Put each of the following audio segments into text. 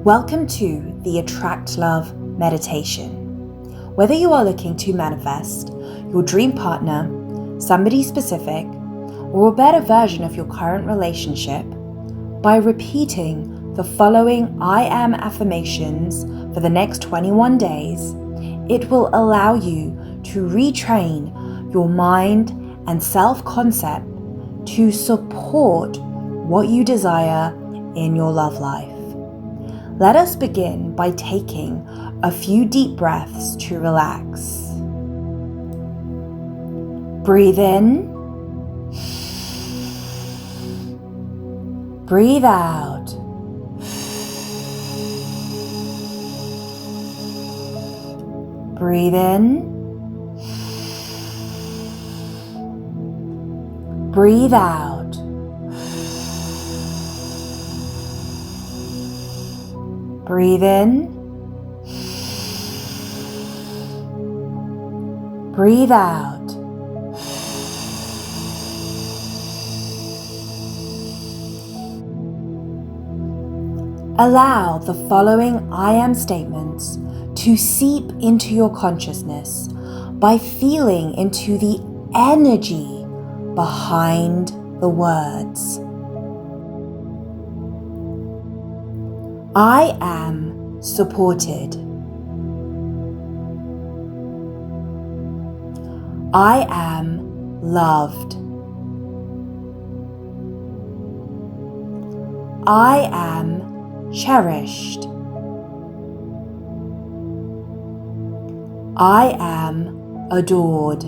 Welcome to the Attract Love meditation. Whether you are looking to manifest your dream partner, somebody specific, or a better version of your current relationship, by repeating the following I am affirmations for the next 21 days, it will allow you to retrain your mind and self-concept to support what you desire in your love life. Let us begin by taking a few deep breaths to relax. Breathe in. Breathe out. Breathe in. Breathe out. Breathe in. Breathe out. Allow the following I am statements to seep into your consciousness by feeling into the energy behind the words. I am supported. I am loved. I am cherished. I am adored.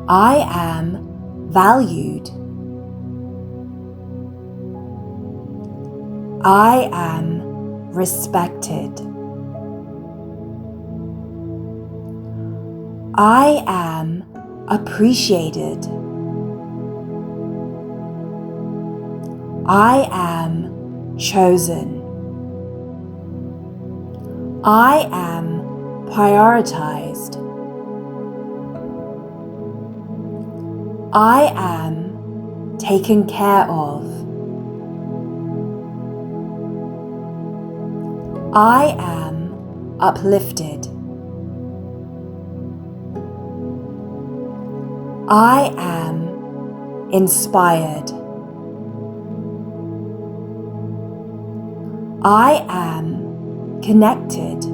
I am valued. I am respected. I am appreciated. I am chosen. I am prioritized. I am taken care of. I am uplifted. I am inspired. I am connected.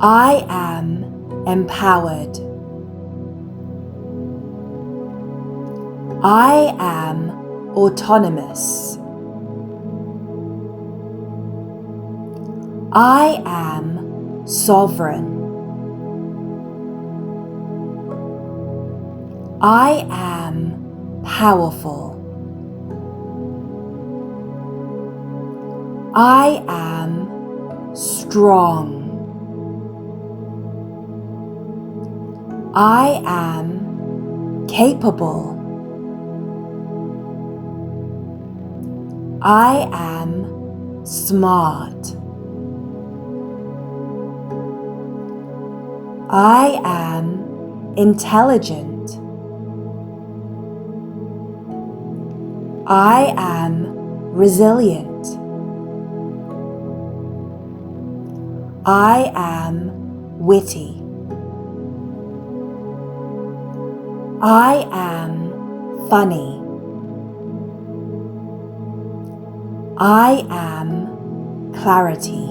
I am empowered. I am autonomous. I am sovereign. I am powerful. I am strong. I am capable. I am smart. I am intelligent. I am resilient. I am witty. I am funny. I am clarity.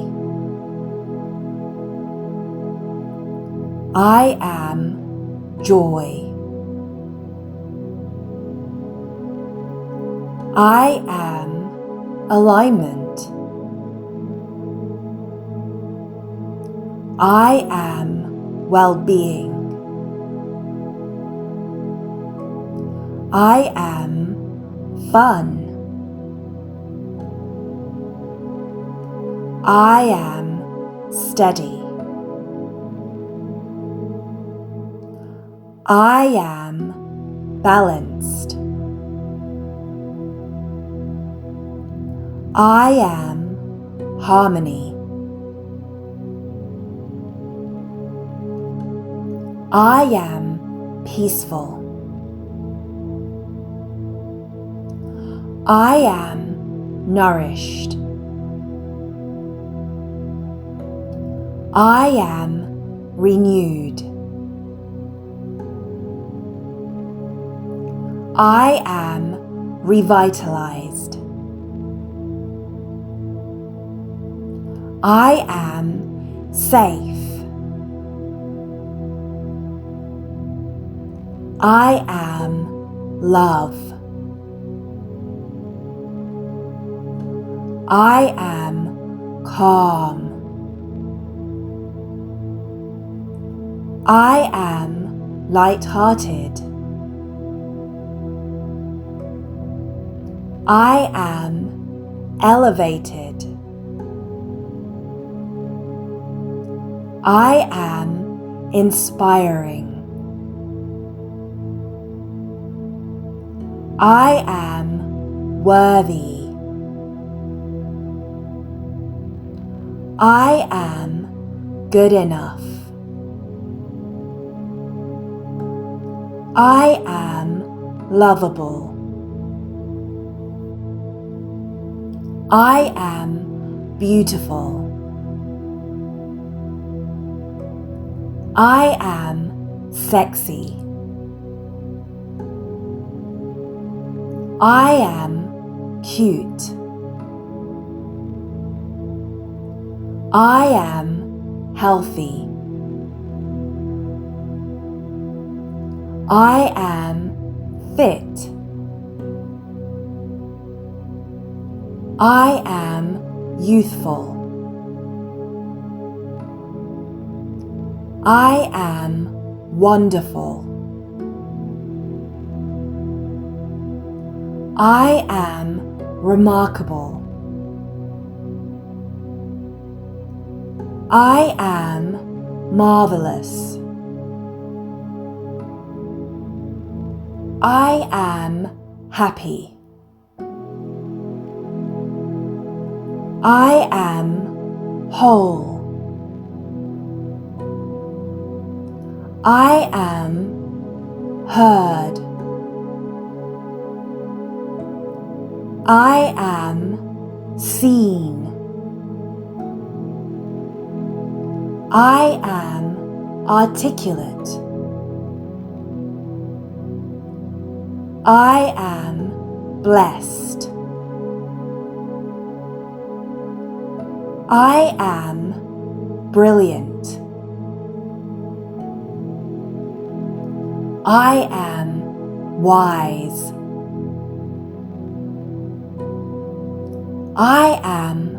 I am joy. I am alignment. I am well-being. I am fun. I am steady. I am balanced. I am harmony. I am peaceful. I am nourished. I am renewed. I am revitalized. I am safe. I am love. I am calm. I am light-hearted. I am elevated. I am inspiring. I am worthy. I am good enough. I am lovable. I am beautiful. I am sexy. I am cute. I am healthy. I am fit. I am youthful. I am wonderful. I am remarkable. I am marvelous. I am happy. I am whole. I am heard. I am seen. I am articulate. I am blessed. I am brilliant. I am wise. I am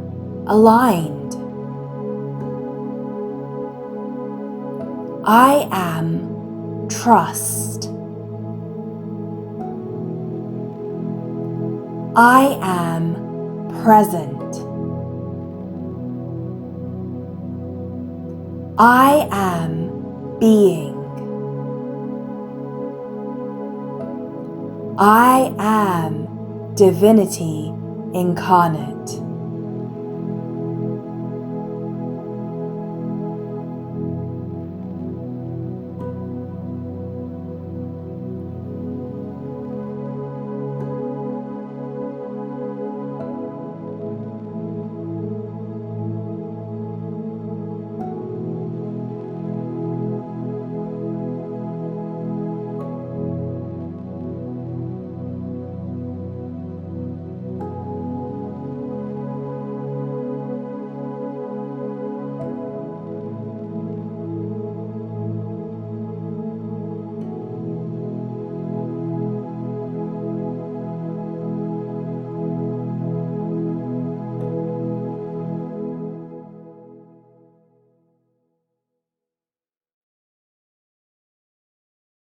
aligned. I am trust. I am present. I am being. I am divinity incarnate.